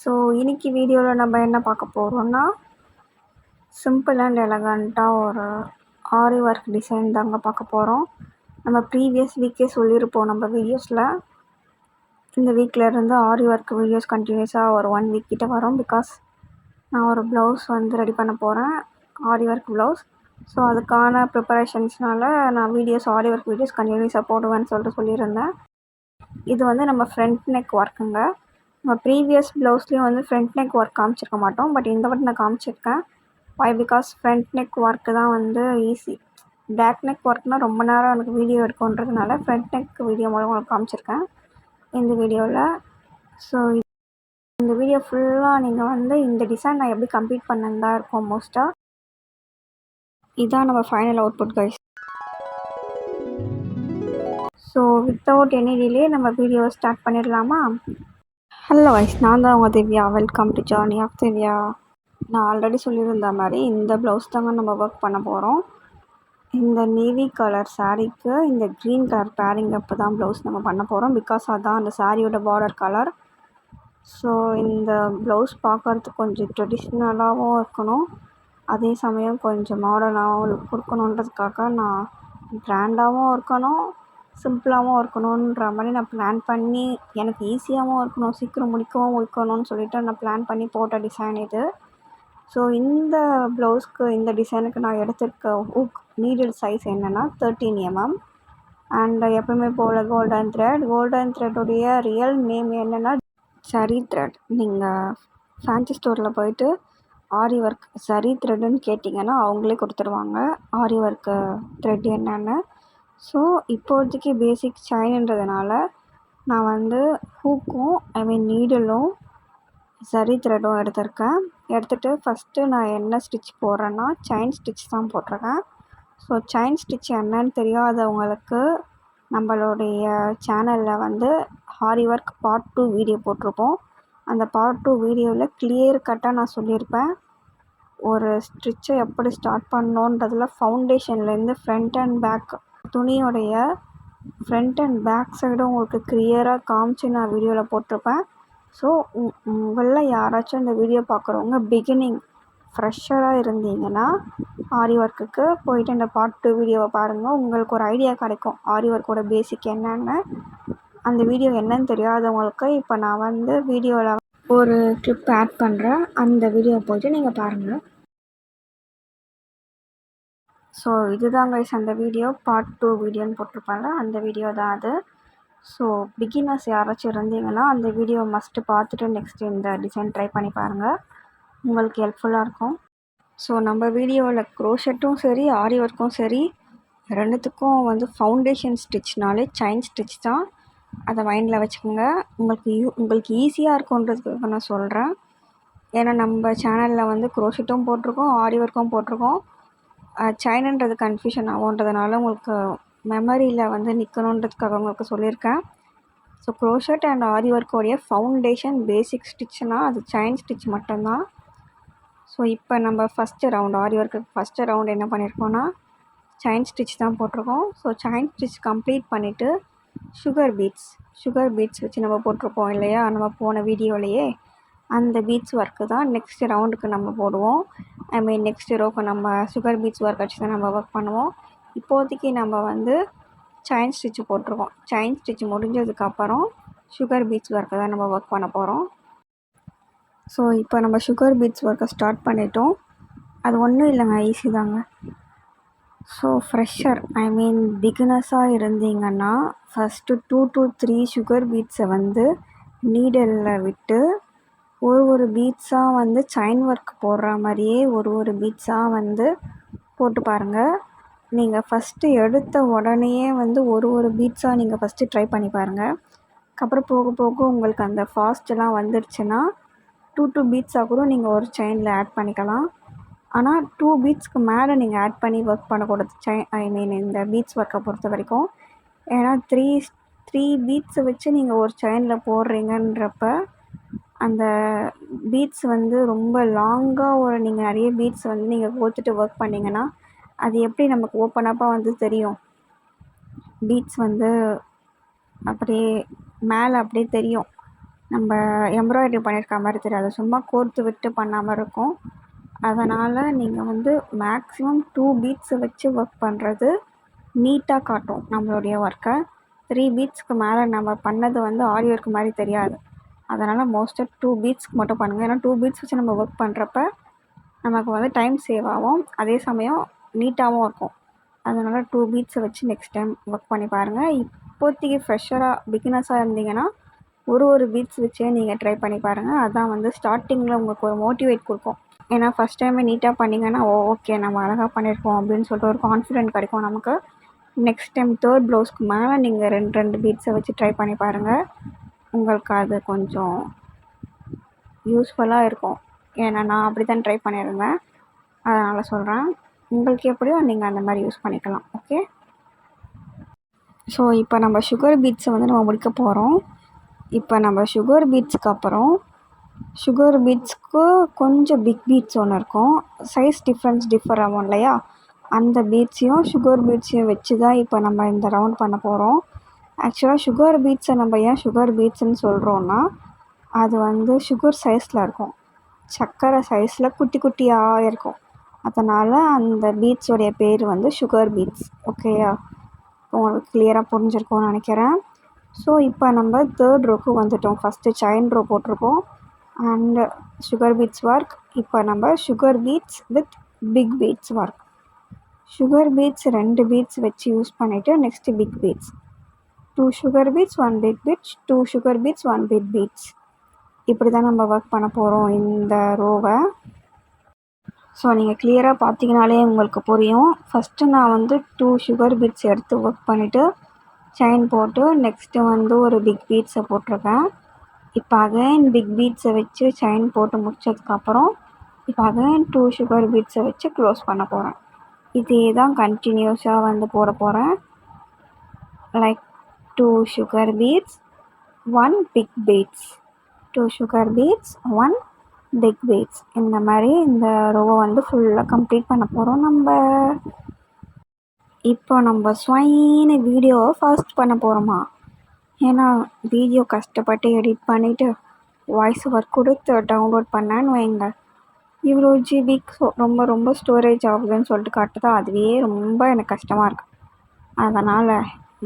So இன்னைக்கு வீடியோவில் நம்ம என்ன பார்க்க போகிறோம்னா, சிம்பிள் அண்ட் எலகண்ட்டாக ஒரு ஆரி ஒர்க் டிசைன் தாங்க பார்க்க போகிறோம். நம்ம ப்ரீவியஸ் வீக்கே சொல்லியிருப்போம் நம்ம வீடியோஸில். இந்த வீக்லேருந்து ஆரி ஒர்க் வீடியோஸ் கண்டினியூஸாக ஒரு 1 வீக் கிட்ட வரும். பிகாஸ் நான் ஒரு ப்ளவுஸ் வந்து ரெடி பண்ண போகிறேன், ஆரி ஒர்க் ப்ளவுஸ். ஸோ அதுக்கான ப்ரிப்பரேஷன்ஸ்னால நான் ஆரி ஒர்க் வீடியோஸ் கண்டினியூஸாக போடுவேன்னு சொல்லியிருந்தேன். இது வந்து நம்ம ஃப்ரண்ட் நெக் ஒர்க்குங்க. நம்ம ப்ரீவியஸ் ப்ளவுஸ்லேயும் வந்து ஃப்ரண்ட் நெக் ஒர்க் காமிச்சிருக்க மாட்டோம். பட் இந்த வாட்டி நான் காமிச்சிருக்கேன். வை? பிகாஸ் ஃப்ரண்ட் நெக் ஒர்க்கு தான் வந்து ஈஸி. பேக் நெக் ஒர்க்னால் ரொம்ப நேரம் எனக்கு வீடியோ எடுக்குன்றதுனால ஃப்ரண்ட் நெக் வீடியோ மூலம் உங்களுக்கு காமிச்சிருக்கேன் இந்த வீடியோவில். ஸோ இந்த வீடியோ ஃபுல்லாக நீங்கள் வந்து இந்த டிசைன் நான் எப்படி கம்ப்ளீட் பண்ணேன்னு தான் இருக்கும் மோஸ்ட்டாக. இதுதான் நம்ம final output guys. So without any delay நம்ம வீடியோவை ஸ்டார்ட் பண்ணிடலாமா? ஹலோ வைஸ், நான் தான் உங்கள் Divya. Welcome to journey of Divya. நான் ஆல்ரெடி சொல்லியிருந்த மாதிரி இந்த ப்ளவுஸ் தாங்க நம்ம ஒர்க் பண்ண போகிறோம். இந்த நேவி கலர் சாரீக்கு இந்த க்ரீன் கலர் பேரிங் அப்போ தான் ப்ளவுஸ் நம்ம பண்ண போகிறோம். பிகாஸ் அதுதான் அந்த சாரியோட பார்டர் கலர். ஸோ இந்த ப்ளவுஸ் பார்க்குறதுக்கு கொஞ்சம் ட்ரெடிஷ்னலாகவும் இருக்கணும், அதே சமயம் கொஞ்சம் மாடர்னாகவும் லுக் கொடுக்கணுன்றதுக்காக நான் கிராண்டாகவும் இருக்கணும், சிம்பிளாகவும் இருக்கணுன்ற மாதிரி நான் பிளான் பண்ணி, எனக்கு ஈஸியாகவும் இருக்கணும், சீக்கிரம் முடிக்கணும்னு சொல்லிட்டு நான் பிளான் பண்ணி போட்ட டிசைன் இது. ஸோ இந்த ப்ளவுஸ்க்கு இந்த டிசைனுக்கு நான் எடுத்திருக்க ஹூக் நீடில் சைஸ் என்னென்னா 13 mm. அண்ட் எப்பவுமே போல் கோல்டன் த்ரெட்டுடைய ரியல் நேம் என்னென்னா சரி த்ரெட். நீங்கள் ஃபேன்சி ஸ்டோரில் போயிட்டு ஆரி ஒர்க் சரி த்ரெட்டுன்னு கேட்டிங்கன்னா அவங்களே கொடுத்துருவாங்க ஆரி ஒர்க்கு த்ரெட் என்னென்னு. ஸோ இப்போதைக்கு பேசிக் செயின்ன்றதுனால நான் வந்து ஹூக்கும் நீடிலும் சரி த்ரெட்டும் எடுத்திருக்கேன். எடுத்துகிட்டு ஃபஸ்ட்டு நான் என்ன ஸ்டிச் போடுறேன்னா செயின் ஸ்டிச் தான் போட்டிருக்கேன். ஸோ செயின் ஸ்டிச் என்னன்னு தெரியாதவங்களுக்கு நம்மளுடைய சேனலில் வந்து ஆரி ஒர்க் பார்ட் 2 வீடியோ போட்டிருப்போம். அந்த பார்ட் 2 வீடியோவில் கிளியர் கட்டாக நான் சொல்லியிருப்பேன் ஒரு ஸ்டிச்சை எப்படி ஸ்டார்ட் பண்ணணுன்றதில் ஃபவுண்டேஷன்லேருந்து ஃப்ரண்ட் அண்ட் பேக் துணியோடைய ஃப்ரண்ட் அண்ட் பேக் சைடும் உங்களுக்கு கிளியராக காமிச்சு நான் வீடியோவில் போட்டிருப்பேன். ஸோ உங்களில் யாராச்சும் இந்த வீடியோ பார்க்குறவங்க பிகினிங் ஃப்ரெஷ்ஷராக இருந்தீங்கன்னா ஆரி ஒர்க்குக்கு போயிட்டு இந்த பார்ட் 2 வீடியோவை பாருங்கள். உங்களுக்கு ஒரு ஐடியா கிடைக்கும் ஆரி ஒர்க்கோட பேசிக் என்னென்னு. அந்த வீடியோ என்னன்னு தெரியாதவங்களுக்கு இப்போ நான் வந்து வீடியோவில் ஒரு கிளிப் ஆட் பண்ணுறேன், அந்த வீடியோ போய்ட்டு நீங்கள் பாருங்கள். ஸோ இதுதான் கைஸ் அந்த வீடியோ பார்ட் 2 வீடியோன்னு போட்டிருப்பாங்க, அந்த வீடியோ தான் அது. ஸோ பிகினர்ஸ் யாராச்சும் இருந்தீங்கன்னா அந்த வீடியோ மஸ்ட்டு பார்த்துட்டு நெக்ஸ்ட் இந்த டிசைன் ட்ரை பண்ணி பாருங்கள், உங்களுக்கு ஹெல்ப்ஃபுல்லாக இருக்கும். ஸோ நம்ம வீடியோவில் க்ரோஷெட்டும் சரி ஆரி ஒர்க்கும் சரி ரெண்டுத்துக்கும் வந்து ஃபவுண்டேஷன் ஸ்டிச்னாலே செயின் ஸ்டிச் தான், அதை மைண்டில் வச்சுக்கோங்க. உங்களுக்கு ஈஸியாக இருக்குன்றதுக்காக நான் சொல்கிறேன். ஏன்னா நம்ம சேனலில் வந்து க்ரோஷெட்டும் போட்டிருக்கோம் ஆரி ஒர்க்கும் போட்டிருக்கோம். செயின்ன்றது கன்ஃபியூஷன் ஆகுன்றதுனால உங்களுக்கு மெமரியில் வந்து நிற்கணுன்றதுக்காக உங்களுக்கு சொல்லியிருக்கேன். ஸோ க்ரோஷெட் அண்ட் ஆரி ஒர்க்கோடைய ஃபவுண்டேஷன் பேசிக் ஸ்டிச்னால் அது செயின் ஸ்டிச் மட்டும்தான். ஸோ இப்போ நம்ம first round aari work first round என்ன பண்ணியிருக்கோன்னா செயின் ஸ்டிச் தான் போட்டிருக்கோம். ஸோ செயின் ஸ்டிச் கம்ப்ளீட் பண்ணிவிட்டு சுகர் பீட்ஸ் வச்சு நம்ம போட்டிருப்போம் இல்லையா நம்ம போன வீடியோலையே, அந்த பீட்ஸ் ஒர்க்கு தான் நெக்ஸ்ட் ரவுண்டுக்கு நம்ம போடுவோம். நெக்ஸ்ட் ரோக்கு நம்ம சுகர் பீட்ஸ் ஒர்க் வச்சு தான் நம்ம ஒர்க் பண்ணுவோம். இப்போதைக்கு நம்ம வந்து செயின் ஸ்டிச் போட்டிருக்கோம். செயின் ஸ்டிச் முடிஞ்சதுக்கப்புறம் சுகர் பீட்ஸ் ஒர்க்கை தான் நம்ம ஒர்க் பண்ண போகிறோம். ஸோ இப்போ நம்ம சுகர் பீட்ஸ் ஒர்க்கை ஸ்டார்ட் பண்ணிட்டோம். அது ஒன்றும் இல்லைங்க, ஈஸி தாங்க. ஸோ ஃப்ரெஷர் பிகினர்ஸாக இருந்தீங்கன்னா ஃபஸ்ட்டு 2 to 3 சுகர் பீட்ஸை வந்து நீடலில் விட்டு ஒரு பீட்ஸாக வந்து செயின் ஒர்க் போடுற மாதிரியே ஒரு பீட்ஸாக வந்து போட்டு பாருங்கள். நீங்கள் ஃபஸ்ட்டு எடுத்த உடனேயே வந்து ஒரு பீட்ஸாக நீங்கள் ஃபஸ்ட்டு ட்ரை பண்ணி பாருங்கள். அதுக்கப்புறம் போக போக உங்களுக்கு அந்த ஃபாஸ்ட்டெல்லாம் வந்துடுச்சுன்னா 2 பீட்ஸாக கூட நீங்கள் ஒரு செயினில் ஆட் பண்ணிக்கலாம். ஆனால் 2 பீட்ஸ்க்கு மேலே நீங்கள் ஆட் பண்ணி ஒர்க் பண்ணக்கூடாது இந்த பீட்ஸ் ஒர்க்கை பொறுத்த வரைக்கும். ஏன்னா 3 பீட்ஸை வச்சு நீங்கள் ஒரு செயினில் போடுறீங்கன்றப்ப அந்த பீட்ஸ் வந்து ரொம்ப லாங்காக நீங்கள் நிறைய பீட்ஸ் வந்து நீங்கள் கோத்துட்டு ஒர்க் பண்ணிங்கன்னா அது எப்படி நமக்கு ஓப்பன் அப்பாக வந்து தெரியும், பீட்ஸ் வந்து அப்படியே மேலே அப்படியே தெரியும். நம்ம எம்ப்ராய்டரி பண்ணியிருக்க மாதிரி தெரியாது, சும்மா கோர்த்து விட்டு பண்ணாமல் இருக்கும். அதனால் நீங்கள் வந்து மேக்ஸிமம் 2 பீட்ஸை வச்சு ஒர்க் பண்ணுறது நீட்டாக காட்டும் நம்மளுடைய ஒர்க்கை. 3 பீட்ஸ்க்கு மேலே நம்ம பண்ணது வந்து ஆரி ஒர்க் மாதிரி தெரியாது. அதனால் மோஸ்ட்டாக 2 பீட்ஸ்க்கு மட்டும் பண்ணுங்கள். ஏன்னா 2 பீட்ஸ் வச்சு நம்ம ஒர்க் பண்ணுறப்ப நமக்கு வந்து டைம் சேவ் ஆகும், அதே சமயம் நீட்டாகவும் இருக்கும். அதனால் 2 பீட்ஸை வச்சு நெக்ஸ்ட் டைம் ஒர்க் பண்ணி பாருங்கள். இப்போதைக்கு ஃப்ரெஷராக பிகினர்ஸாக இருந்தீங்கன்னா ஒரு பீட்ஸ் வச்சே நீங்கள் ட்ரை பண்ணி பாருங்கள். அதுதான் வந்து ஸ்டார்டிங்கில் உங்களுக்கு ஒரு மோட்டிவேட் கொடுக்கும். ஏன்னா ஃபஸ்ட் டைமே நீட்டாக பண்ணிங்கன்னா ஓகே நம்ம அழகாக பண்ணியிருக்கோம் அப்படின்னு சொல்லிட்டு ஒரு கான்ஃபிடென்ட் கிடைக்கும் நமக்கு. நெக்ஸ்ட் டைம் 3rd ப்ளவுஸ்க்கு மேலே நீங்கள் 2 பீட்ஸை வச்சு ட்ரை பண்ணி பாருங்கள். உங்களுக்கு அது கொஞ்சம் யூஸ்ஃபுல்லாக இருக்கும். ஏன்னா நான் அப்படி தான் ட்ரை பண்ணியிருந்தேன், அதனால் சொல்கிறேன். உங்களுக்கு எப்படியோ நீங்கள் அந்த மாதிரி யூஸ் பண்ணிக்கலாம். ஓகே, ஸோ இப்போ நம்ம சுகர் பீட்ஸை வந்து நம்ம முடிக்க போகிறோம். இப்போ நம்ம சுகர் பீட்ஸ்க்கு அப்புறம் சுகர் பீட்ஸ்க்கு கொஞ்சம் பிக் பீட்ஸ் ஒன்று இருக்கும், சைஸ் டிஃபர் ஆகும் இல்லையா, அந்த பீட்ஸையும் சுகர் பீட்ஸையும் வச்சு தான் இப்போ நம்ம இந்த ரவுண்ட் பண்ண போகிறோம். ஆக்சுவலாக சுகர் பீட்ஸை நம்ம ஏன் சுகர் பீட்ஸ்ன்னு சொல்கிறோன்னா, அது வந்து சுகர் சைஸில் இருக்கும், சர்க்கரை சைஸில் குட்டி குட்டியாக இருக்கும். அதனால் அந்த பீட்ஸோடைய பேர் வந்து சுகர் பீட்ஸ். ஓகேயா, உங்களுக்கு கிளியராக புரிஞ்சிருக்கும்னு நினைக்கிறேன். ஸோ இப்போ நம்ம 3rd ரோக்கு வந்துட்டோம். ஃபஸ்ட்டு செயின் ரோ போட்டிருக்கோம் அண்ட் சுகர் பீட்ஸ் ஒர்க். இப்போ நம்ம sugar beads with big beads work. Sugar beads 2 beads வச்சு யூஸ் பண்ணிவிட்டு next big beads, 2 sugar beads 1 big beads, 2 sugar beads 1 big beads. இப்படி தான் நம்ம ஒர்க் பண்ண போகிறோம் இந்த ரோவை. ஸோ நீங்கள் கிளியராக பார்த்தீங்கனாலே உங்களுக்கு புரியும். ஃபஸ்ட்டு நான் வந்து 2 சுகர் பீட்ஸ் எடுத்து ஒர்க் பண்ணிவிட்டு செயின் போட்டு நெக்ஸ்ட்டு வந்து ஒரு பிக் பீட்ஸை போட்டிருக்கேன். இப்போ அகைன் பிக் பீட்ஸை வச்சு செயின் போட்டு முடிச்சதுக்கப்புறம் இப்போ அகைன் 2 சுகர் பீட்ஸை வச்சு க்ளோஸ் பண்ண போகிறேன். இதே தான் கண்டினியூஸாக வந்து போட போகிறேன். Like 2 sugar beads 1 big beads, 2 sugar beads 1 big beads. இந்த மாதிரி இந்த ரோவை வந்து ஃபுல்லாக கம்ப்ளீட் பண்ண போகிறோம் நம்ம. இப்போ நம்ம ஸ்வைன்னு வீடியோவை ஃபாஸ்ட் பண்ண போகிறோமா, ஏன்னா வீடியோ கஷ்டப்பட்டு எடிட் பண்ணிவிட்டு வாய்ஸ் ஓவர் கொடுத்து டவுன்லோட் பண்ணேன்னு வைங்க, இவ்வளோ ஜிபிக்கு ரொம்ப ஸ்டோரேஜ் ஆகுதுன்னு சொல்லிட்டு காட்டுதா, அதுவே ரொம்ப எனக்கு கஷ்டமாக இருக்குது. அதனால்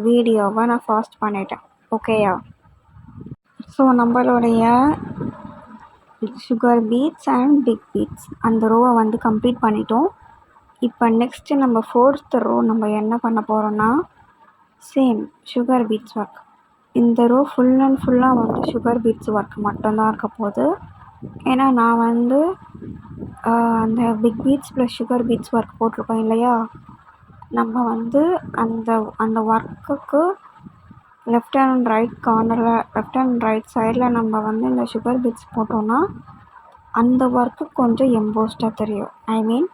வீடியோவை நான் ஃபாஸ்ட் பண்ணிட்டேன். ஓகேயா, ஸோ நம்மளுடைய sugar beads and big beads அந்த ரோவை வந்து கம்ப்ளீட் பண்ணிட்டோம். இப்போ நெக்ஸ்ட்டு நம்ம 4th ரோ நம்ம என்ன பண்ண போகிறோன்னா, சேம் சுகர் பீட்ஸ் ஒர்க். இந்த ரோ ஃபுல் அண்ட் ஃபுல்லாக வந்து சுகர் பீட்ஸ் ஒர்க் மட்டும்தான் இருக்க போகுது. ஏன்னா நான் வந்து அந்த big beads plus sugar beads work போட்டிருக்கோம் இல்லையா, நம்ம வந்து அந்த ஒர்க்குக்கு லெஃப்ட் அண்ட் ரைட் கார்னரில் லெஃப்ட் அண்ட் ரைட் சைடில் நம்ம வந்து இந்த சுகர் பீட்ஸ் போட்டோன்னா அந்த ஒர்க்கு கொஞ்சம் எம்போஸ்டாக தெரியும், ஐ மீன்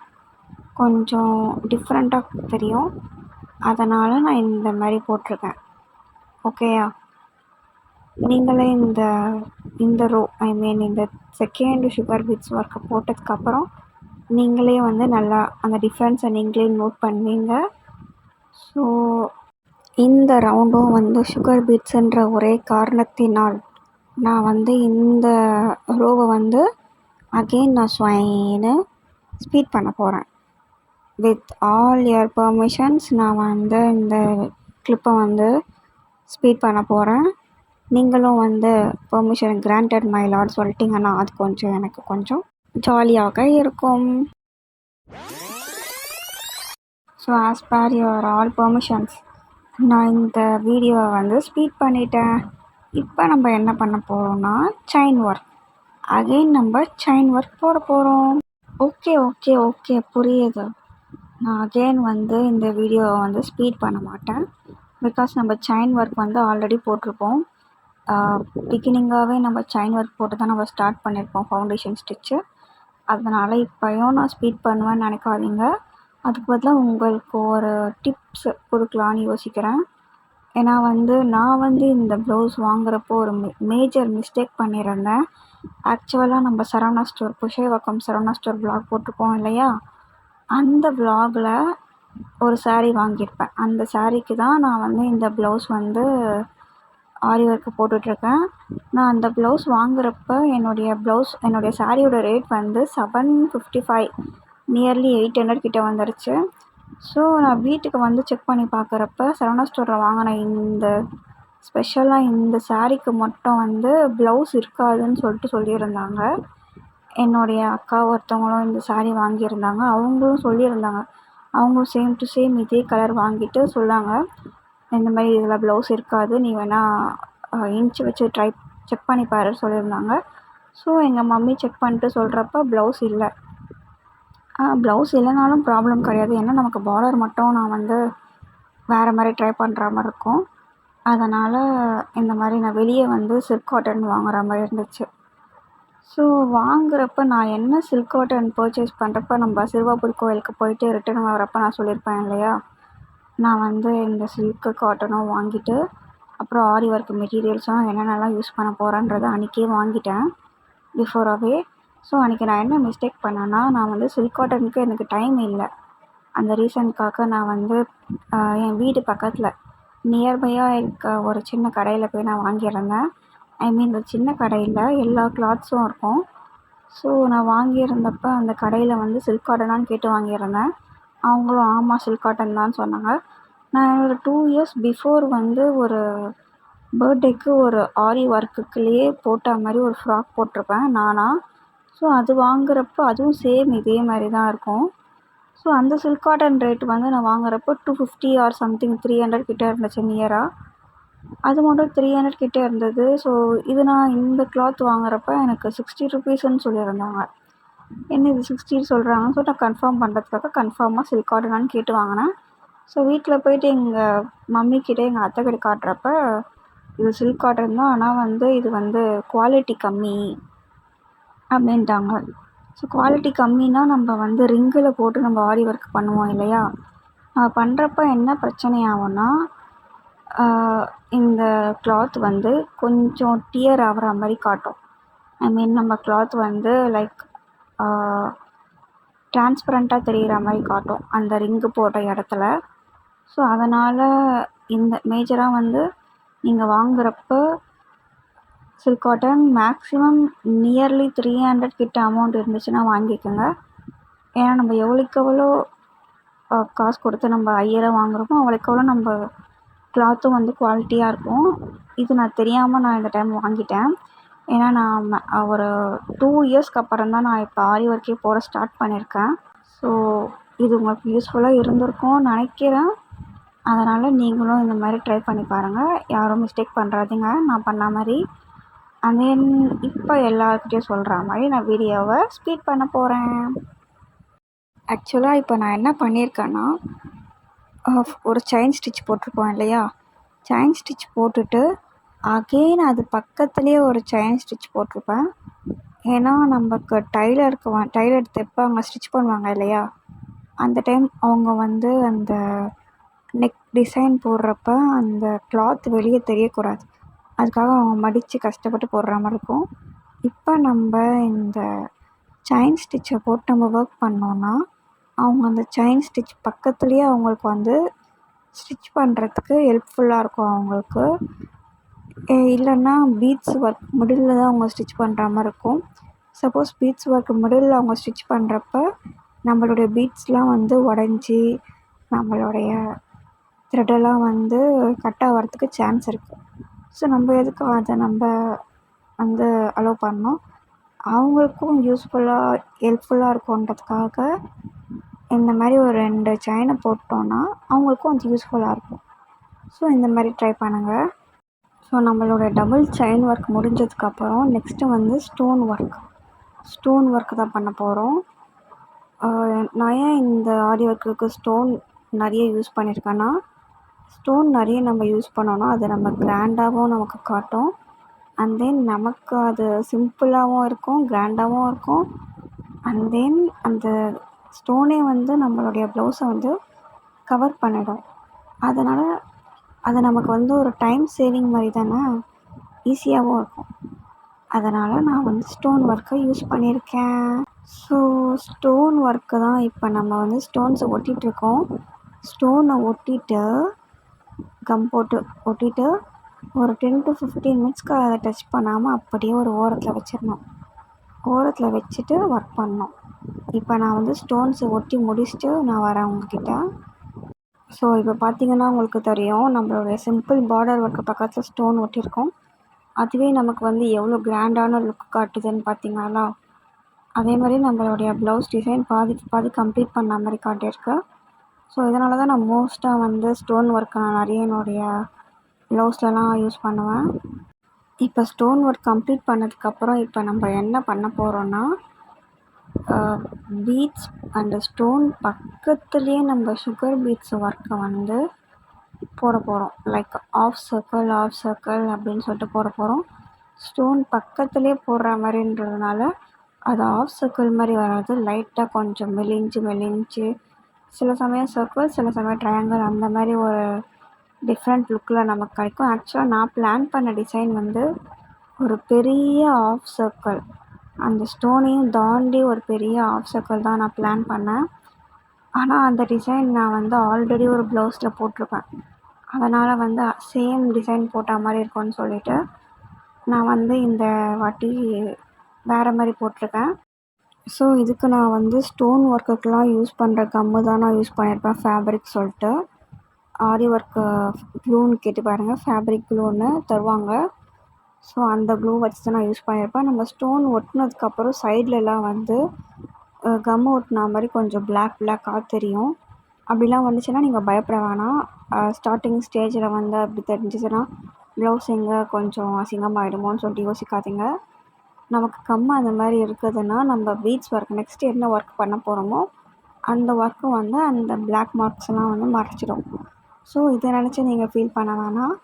கொஞ்சம் டிஃப்ரெண்ட்டாக தெரியும். அதனால் நான் இந்த மாதிரி போட்டிருக்கேன். ஓகேயா, நீங்களே இந்த ரோ ஐ மீன் இந்த செகண்ட் சுகர் பீட்ஸ் ஒர்க்கை போட்டதுக்கப்புறம் நீங்களே வந்து நல்லா அந்த டிஃப்ரென்ஸை நீங்களே நோட் பண்ணுவீங்க. ஸோ இந்த ரவுண்டும் வந்து சுகர் பீட்ஸுன்ற ஒரே காரணத்தினால் நான் வந்து இந்த ரோவை வந்து அகெயின் நான் ஸ்வைன்னு ஸ்பீட் பண்ண போகிறேன். வித் ஆல் யுவர் பர்மிஷன்ஸ் நான் வந்து இந்த கிளிப்பை வந்து ஸ்பீட் பண்ண போகிறேன். நீங்களும் வந்து பெர்மிஷன் கிராண்டட் மை லார்ட் சொல்லிட்டீங்கன்னா அது கொஞ்சம் எனக்கு கொஞ்சம் ஜாலியாக இருக்கும். So as per your all permissions நான் இந்த வீடியோவை வந்து ஸ்பீட் பண்ணிட்டேன். இப்போ நம்ம என்ன பண்ண போகிறோம்னா செயின் ஒர்க். அகெயின் நம்ம செயின் ஒர்க் போட போகிறோம். ஓகே புரியுது. நான் அகெயின் வந்து இந்த வீடியோவை வந்து ஸ்பீட் பண்ண மாட்டேன், பிகாஸ் நம்ம செயின் ஒர்க் வந்து ஆல்ரெடி போட்டிருப்போம். பிகினிங்காகவே நம்ம செயின் ஒர்க் போட்டு தான் நம்ம ஸ்டார்ட் பண்ணியிருப்போம் ஃபவுண்டேஷன் ஸ்டிச்சு. அதனால் இப்போயும் நான் ஸ்பீட் பண்ணுவேன்னு நினைக்காதீங்க. அதுக்கு பதிலாக உங்களுக்கு ஒரு டிப்ஸ் கொடுக்கலான்னு யோசிக்கிறேன். ஏன்னா வந்து நான் வந்து இந்த ப்ளவுஸ் வாங்குறப்போ ஒரு மேஜர் மிஸ்டேக் பண்ணியிருந்தேன். ஆக்சுவலாக நம்ம Saravana store Purasawalkam Saravana store vlog போட்டிருப்போம் இல்லையா, அந்த வ்ளாகில் ஒரு சாரீ வாங்கியிருப்பேன். அந்த சாரீக்கு தான் நான் வந்து இந்த ப்ளவுஸ் வந்து ஆரி ஒர்க்கு போட்டுட்ருக்கேன். நான் அந்த ப்ளவுஸ் வாங்குறப்ப என்னுடைய சாரியோட ரேட் வந்து 755 நியர்லி 800 கிட்ட வந்துருச்சு. ஸோ நான் வீட்டுக்கு வந்து செக் பண்ணி பார்க்குறப்ப சரவணா ஸ்டோரில் வாங்கின ஸ்பெஷலாக இந்த சாரீக்கு மட்டும் வந்து ப்ளவுஸ் இருக்காதுன்னு சொல்லியிருந்தாங்க. என்னுடைய அக்கா ஒருத்தவங்களும் இந்த சாரீ வாங்கியிருந்தாங்க. அவங்களும் சொல்லியிருந்தாங்க. அவங்களும் சேம் டு சேம் இதே கலர் வாங்கிட்டு சொன்னாங்க, இந்த மாதிரி இதில் ப்ளவுஸ் இருக்காது, நீ வேணால் இன்ச்சு வச்சு செக் பண்ணி பாருன்னு சொல்லியிருந்தாங்க. ஸோ எங்கள் மம்மி செக் பண்ணிட்டு சொல்கிறப்ப ப்ளவுஸ் இல்லை. ப்ளவுஸ் இல்லைனாலும் ப்ராப்ளம் கிடையாது. ஏன்னா நமக்கு பார்டர் மட்டும் நான் வந்து வேறு மாதிரி ட்ரை பண்ணுற மாதிரி இருக்கும். அதனால் இந்த மாதிரி நான் வெளியே வந்து சில்க் காட்டன் வாங்குகிற மாதிரி இருந்துச்சு. ஸோ வாங்குறப்ப நான் என்ன சில்க் காட்டன் பர்ச்சேஸ் பண்ணுறப்ப நம்ம சிறுவாபுரி கோயிலுக்கு போயிட்டு ரிட்டர்ன் வரப்போ நான் சொல்லியிருப்பேன் இல்லையா, நான் வந்து இந்த சில்க்கு காட்டனும் வாங்கிட்டு அப்புறம் ஆரி ஒர்க் மெட்டீரியல்ஸும் என்னென்னலாம் யூஸ் பண்ண போகிறேன்றதை அன்றைக்கே வாங்கிட்டேன் பிஃபோராகவே. ஸோ அன்றைக்கி நான் என்ன மிஸ்டேக் பண்ணேன்னா, நான் வந்து சில்க் காட்டனுக்கு எனக்கு டைம் இல்லை. அந்த ரீசனுக்காக நான் வந்து என் வீடு பக்கத்தில் நியர்பையாக இருக்க ஒரு சின்ன கடையில் போய் நான் வாங்கியிருந்தேன். ஐ மீன் இந்த சின்ன கடையில் எல்லா கிளாத்ஸும் இருக்கும். ஸோ நான் வாங்கியிருந்தப்ப அந்த கடையில் வந்து சில்க் காட்டனான்னு கேட்டு வாங்கியிருந்தேன். அவங்களும் ஆமாம் சில்க் காட்டன் தான் சொன்னாங்க. நான் ஒரு 2 இயர்ஸ் பிஃபோர் வந்து ஒரு பர்த்டேக்கு ஒரு ஆரி ஒர்க்குக்குள்ளேயே போட்ட மாதிரி ஒரு ஃப்ராக் போட்டிருப்பேன் நானாக. ஸோ அது வாங்குறப்போ அதுவும் சேம் இதே மாதிரி தான் இருக்கும். ஸோ அந்த சில்க் காட்டன் ரேட் வந்து நான் வாங்குறப்போ 250 ஆர் சம்திங் 300 கிட்டே இருந்துச்சு நியராக. அது மட்டும் 300 கிட்டே இருந்தது. ஸோ இது நான் இந்த கிளாத் வாங்குறப்ப எனக்கு 60 ருபீஸ்ன்னு சொல்லியிருந்தாங்க. என்ன இது 60 சொல்கிறாங்கன்னு சொல்லிட்டு நான் கன்ஃபார்ம் பண்ணுறதுக்காக கன்ஃபார்மாக சில்க் காட்டனான்னு கேட்டு வாங்கினேன். ஸோ வீட்டில் போயிட்டு எங்கள் மம்மிக்கிட்ட எங்கள் அத்தைக்கிட்ட காட்டுறப்ப இது சில்க் காட்டன் தான், ஆனால் வந்து இது வந்து குவாலிட்டி கம்மி அப்படின்ட்டாங்க. ஸோ குவாலிட்டி கம்மின்னா நம்ம வந்து ரிங்கில் போட்டு நம்ம ஆரி ஒர்க் பண்ணுவோம் இல்லையா, பண்ணுறப்ப என்ன பிரச்சனை ஆகும்னா இந்த கிளாத் வந்து கொஞ்சம் டியர் ஆகிற மாதிரி காட்டும். ஐ மீன் நம்ம கிளாத் வந்து லைக் டிரான்ஸ்பரண்ட்டாக தெரிகிற மாதிரி காட்டும் அந்த ரிங்கு போட்ட இடத்துல. ஸோ அதனால் இந்த மேஜராக வந்து நீங்கள் வாங்குறப்ப சில்க் காட்டன் மேக்ஸிமம் நியர்லி 300 கிட்ட அமௌண்ட் இருந்துச்சுன்னா வாங்கிக்கோங்க. ஏன்னா நம்ம எவ்வளோக்கு காசு கொடுத்து நம்ம ஹையராக வாங்குறோமோ அவ்வளோக்கு நம்ம கிளாத்தும் வந்து குவாலிட்டியாக இருக்கும். இது நான் தெரியாமல் நான் இந்த டைம் வாங்கிட்டேன். ஏன்னா நான் ஒரு 2 இயர்ஸ்க்கு அப்புறம் தான் நான் இப்போ ஆரி ஒர்க்கே போட ஸ்டார்ட் பண்ணியிருக்கேன். ஸோ இது உங்களுக்கு யூஸ்ஃபுல்லாக இருந்திருக்கும்னு நினைக்கிறேன். அதனால் நீங்களும் இந்த மாதிரி ட்ரை பண்ணி பாருங்கள். யாரும் மிஸ்டேக் பண்ணுறாதீங்க நான் பண்ண மாதிரி. அண்ட் தென் இப்போ எல்லாருக்கிட்டையும் சொல்கிற மாதிரி நான் வீடியோவை ஸ்பீட் பண்ண போகிறேன். ஆக்சுவலாக இப்போ நான் என்ன பண்ணியிருக்கேன்னா, ஒரு செயின் ஸ்டிச் போட்டிருப்போம் இல்லையா, செயின் ஸ்டிச் போட்டுட்டு அகெயின் அது பக்கத்துலேயே ஒரு செயின் ஸ்டிச் போட்டிருப்பேன். ஏன்னா நமக்கு டைலர் தைப்பாங்க, ஸ்டிச் பண்ணுவாங்க இல்லையா, அந்த டைம் அவங்க வந்து அந்த நெக் டிசைன் போடுறப்ப அந்த கிளாத் வெளியே தெரியக்கூடாது. அதுக்காக அவங்க மடித்து கஷ்டப்பட்டு போடுற மாதிரி இருக்கும். இப்போ நம்ம இந்த செயின் ஸ்டிச்சை போட்டு நம்ம ஒர்க் பண்ணோன்னா அவங்க அந்த செயின் ஸ்டிச் பக்கத்துலேயே அவங்களுக்கு வந்து ஸ்டிச் பண்ணுறதுக்கு ஹெல்ப்ஃபுல்லாக இருக்கும் அவங்களுக்கு. இல்லைன்னா பீட்ஸ் ஒர்க் மிடில் தான் அவங்க ஸ்டிச் பண்ணுற மாதிரி இருக்கும். சப்போஸ் பீட்ஸ் ஒர்க் மிடில் அவங்க ஸ்டிச் பண்ணுறப்ப நம்மளுடைய பீட்ஸ்லாம் வந்து உடஞ்சி நம்மளுடைய த்ரெட்டெல்லாம் வந்து கட் ஆகிறதுக்கு சான்ஸ் இருக்குது. ஸோ நம்ம எதுக்கு அதை நம்ம வந்து அலோவ் பண்ணோம், அவங்களுக்கும் ஹெல்ப்ஃபுல்லாக இருக்குன்றதுக்காக இந்த மாதிரி ஒரு 2 செயினை போட்டோன்னா அவங்களுக்கும் அது யூஸ்ஃபுல்லாக இருக்கும். ஸோ இந்த மாதிரி ட்ரை பண்ணுங்கள். ஸோ நம்மளோட டபுள் செயின் ஒர்க் முடிஞ்சதுக்கப்புறம் நெக்ஸ்ட்டு வந்து ஸ்டோன் ஒர்க் தான் பண்ண போகிறோம். நான் ஏன் இந்த ஆரி ஒர்க்குக்கு ஸ்டோன் நிறைய யூஸ் பண்ணியிருக்கேன்னா, ஸ்டோன் நிறைய நம்ம யூஸ் பண்ணோன்னா அது நம்ம கிராண்டாகவும் நமக்கு காட்டும். அண்ட் தென் நமக்கு அது சிம்பிளாகவும் இருக்கும், கிராண்டாகவும் இருக்கும். அண்ட் தென் அந்த ஸ்டோனே வந்து நம்மளுடைய ப்ளவுஸை வந்து கவர் பண்ணிடும். அதனால் அது நமக்கு வந்து ஒரு டைம் சேவிங் மாதிரி தானே, ஈஸியாகவும் இருக்கும். அதனால் நான் வந்து ஸ்டோன் ஒர்க்கை யூஸ் பண்ணியிருக்கேன். ஸோ ஸ்டோன் ஒர்க்கு தான் இப்போ நம்ம வந்து ஸ்டோன்ஸை ஒட்டிகிட்ருக்கோம். ஸ்டோனை ஒட்டிட்டு கம் போட்டு ஒட்டிட்டு ஒரு 10 to 15 மினிட்ஸ்க்கு அதை டச் பண்ணாமல் அப்படியே ஒரு ஓரத்தில் வச்சிடணும். ஓரத்தில் வச்சுட்டு ஒர்க் பண்ணணும். இப்போ நான் வந்து ஸ்டோன்ஸை ஒட்டி முடிச்சுட்டு நான் வரேன் உங்ககிட்ட. ஸோ இப்போ பார்த்தீங்கன்னா உங்களுக்கு தெரியும், நம்மளுடைய சிம்பிள் பார்டர் ஒர்க்கு பக்கத்தில் ஸ்டோன் ஒட்டியிருக்கோம். அதுவே நமக்கு வந்து எவ்வளோ கிராண்டான லுக் காட்டுதுன்னு பார்த்தீங்களா? அதே மாதிரி நம்மளுடைய ப்ளவுஸ் டிசைன் பாதி கம்ப்ளீட் பண்ண மாதிரி காட்டியிருக்கு. ஸோ இதனால தான் நான் மோஸ்ட்டாக வந்து ஸ்டோன் ஒர்க் நான் நிறைய என்னுடைய ப்ளவுஸ்லலாம் யூஸ் பண்ணுவேன். இப்போ ஸ்டோன் ஒர்க் கம்ப்ளீட் பண்ணதுக்கப்புறம் இப்போ நம்ம என்ன பண்ண போகிறோன்னா, பீட்ஸ் அண்ட் ஸ்டோன் பக்கத்துலேயே நம்ம சுகர் பீட்ஸ் ஒர்க்கை வந்து போட போகிறோம். லைக் ஆஃப் சர்க்கிள் அப்படின்னு சொல்லிட்டு போட போகிறோம். ஸ்டோன் பக்கத்துலேயே போடுற மாதிரின்றதுனால அது ஆஃப் சர்க்கிள் மாதிரி வராது. லைட்டாக கொஞ்சம் மெலிஞ்சு சில சமயம் சர்க்கிள், சில சமயம் ட்ரையாங்கிள், அந்த மாதிரி ஒரு டிஃப்ரெண்ட் லுக்கில் நமக்கு கிடைக்கும். ஆக்சுவலாக நான் பிளான் பண்ண டிசைன் வந்து ஒரு பெரிய ஆஃப் சர்க்கிள், அந்த ஸ்டோனையும் தாண்டி ஒரு பெரிய ஆஃப் சர்க்கிள் தான் நான் பிளான் பண்ணேன். ஆனால் அந்த டிசைன் நான் வந்து ஆல்ரெடி ஒரு ப்ளவுஸில் போட்டிருப்பேன். அதனால் வந்து சேம் டிசைன் போட்ட மாதிரி இருக்கும்னு சொல்லிவிட்டு நான் வந்து இந்த வாட்டி வேறு மாதிரி போட்டிருக்கேன். ஸோ இதுக்கு நான் வந்து ஸ்டோன் ஒர்க்குக்கெலாம் யூஸ் பண்ணுற கம்மு தான் நான் யூஸ் பண்ணியிருப்பேன். ஃபேப்ரிக் சொல்லிட்டு ஆரி ஒர்க்கு க்ளூன்னு கேட்டு பாருங்கள், ஃபேப்ரிக் க்ளூன்னு தருவாங்க. ஸோ அந்த க்ளூ வச்சு தான் நான் யூஸ் பண்ணியிருப்பேன். நம்ம ஸ்டோன் ஒட்டினதுக்கப்புறம் சைட்லலாம் வந்து கம்மு ஒட்டினா மாதிரி கொஞ்சம் பிளாக்காக தெரியும். அப்படிலாம் வந்துச்சுன்னா நீங்கள் பயப்பட வேணாம். ஸ்டார்டிங் ஸ்டேஜில் வந்து அப்படி தெரிஞ்சிச்சுன்னா ப்ளவுஸ் எங்கே கொஞ்சம் அசிங்கமாகிடுமோன்னு சொல்லிட்டு யோசிக்காதீங்க. நமக்கு கம்மு அந்த மாதிரி இருக்குதுன்னா நம்ம பீட்ஸ் ஒர்க் நெக்ஸ்ட்டு என்ன ஒர்க் பண்ண போகிறோமோ அந்த ஒர்க்கு வந்து அந்த பிளாக் மார்க்ஸ்லாம் வந்து மறைச்சிடும். ஸோ இதை நினச்சி நீங்கள் ஃபீல் பண்ண வேணாம்.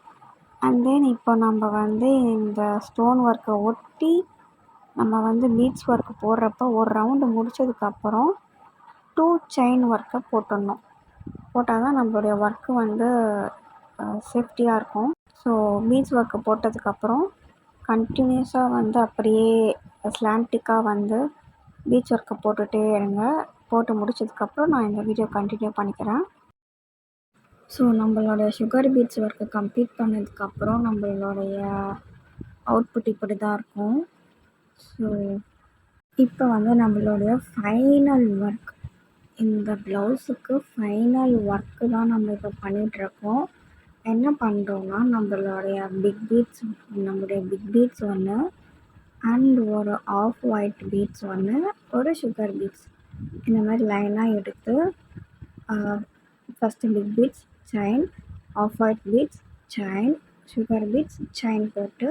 அண்ட் தென் இப்போ நம்ம வந்து இந்த ஸ்டோன் ஒர்க்கை ஒட்டி நம்ம வந்து பீட்ஸ் ஒர்க்கு போடுறப்ப ஒரு ரவுண்டு முடித்ததுக்கப்புறம் 2 செயின் ஒர்க்கை போட்டுடணும். போட்டால் தான் நம்மளுடைய ஒர்க்கு வந்து சேஃப்டியாக இருக்கும். ஸோ பீட்ஸ் ஒர்க்கு போட்டதுக்கப்புறம் கண்டினியூஸாக வந்து அப்படியே ஸ்லாண்டிக்காக வந்து பீட்ஸ் ஒர்க்கை போட்டுகிட்டே இருங்க. போட்டு முடித்ததுக்கப்புறம் நான் இந்த வீடியோ கண்டினியூ பண்ணிக்கிறேன். ஸோ நம்மளுடைய சுகர் பீட்ஸ் ஒர்க்கை கம்ப்ளீட் பண்ணதுக்கப்புறம் நம்மளுடைய அவுட்புட் இப்படி தான் இருக்கும். ஸோ இப்போ வந்து நம்மளுடைய ஃபைனல் ஒர்க், இந்த ப்ளவுஸுக்கு ஃபைனல் ஒர்க்கு தான் நம்ம இப்போ பண்ணிகிட்ருக்கோம். என்ன பண்ணுறோன்னா நம்மளுடைய பிக் பீட்ஸ் ஒன்று அண்ட் ஒரு ஆஃப் ஒயிட் பீட்ஸ் ஒன்று, ஒரு சுகர் பீட்ஸ், இந்த மாதிரி லைனாக எடுத்து first big beads chain, off white beads chain, sugar beads chain போட்டு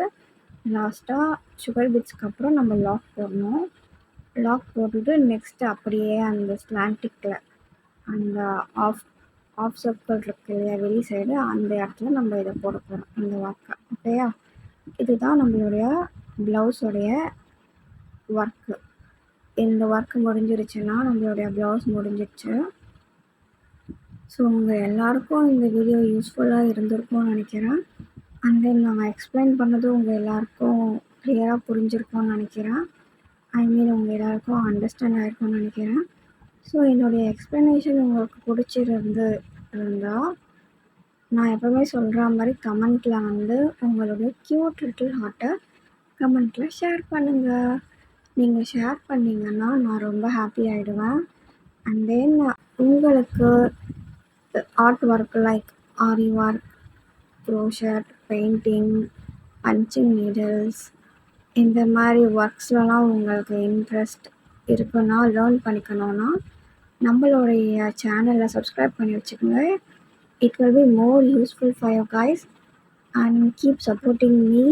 லாஸ்ட்டாக சுகர் பீட்ஸ்க்கு அப்புறம் நம்ம லாக் போடணும். லாக் போட்டுட்டு நெக்ஸ்ட்டு அப்படியே அந்த ஸ்லாண்டிக்கில் அந்த ஆஃப் சர்க்கிள் இருக்கு இல்லையா வெளி சைடு, அந்த இடத்துல நம்ம இதை போட போகிறோம் இந்த ஒர்க்கை. ஓகேயா? இதுதான் நம்மளுடைய ப்ளவுஸோடைய ஒர்க்கு. இந்த ஒர்க்கு முடிஞ்சிருச்சுன்னா நம்மளுடைய ப்ளவுஸ் முடிஞ்சிடுச்சு. ஸோ உங்கள் எல்லாருக்கும் இந்த வீடியோ யூஸ்ஃபுல்லாக இருந்திருக்கும்னு நினைக்கிறேன். அண்ட் தென் நான் எக்ஸ்பிளைன் பண்ணதும் உங்கள் எல்லாருக்கும் கிளியராக புரிஞ்சிருக்கும்னு நினைக்கிறேன். உங்கள் எல்லாருக்கும் அண்டர்ஸ்டாண்ட் ஆகிருக்கும்னு நினைக்கிறேன். ஸோ என்னுடைய எக்ஸ்ப்ளனேஷன் உங்களுக்கு இருந்தால் நான் எப்போவுமே சொல்கிற மாதிரி கமெண்ட்டில் வந்து உங்களுடைய க்யூட் லிட்டில் ஹார்ட்டை கமெண்ட்டில் ஷேர் பண்ணுங்கள். நீங்கள் ஷேர் பண்ணிங்கன்னா நான் ரொம்ப ஹாப்பி ஆகிடுவேன். அண்ட் தென் உங்களுக்கு art work like aari work, crochet, painting, punching needles, இந்த மாதிரி ஒர்க்ஸ்லலாம் உங்களுக்கு இன்ட்ரெஸ்ட் இருக்குன்னா, லேர்ன் பண்ணிக்கணுன்னா நம்மளுடைய சேனலை சப்ஸ்கிரைப் பண்ணி வச்சுக்கோங்க. It will be more useful for you guys and keep supporting me.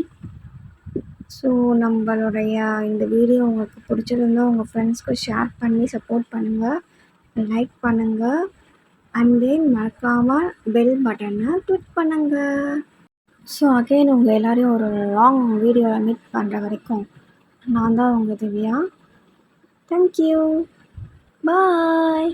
So நம்மளுடைய இந்த வீடியோ உங்களுக்கு பிடிச்சிருந்தா உங்கள் ஃப்ரெண்ட்ஸ்க்கு ஷேர் பண்ணி சப்போர்ட் பண்ணுங்கள், லைக் பண்ணுங்கள், அண்ட் தென் மறக்காமல் பெல் பட்டனை கிளிக் பண்ணுங்கள். ஸோ அகெயின் உங்கள் எல்லோரையும் ஒரு லாங் வீடியோவில் மீட் பண்ணுற வரைக்கும் நான் தான் உங்கள் திவ்யா. தேங்க்யூ, பாய்.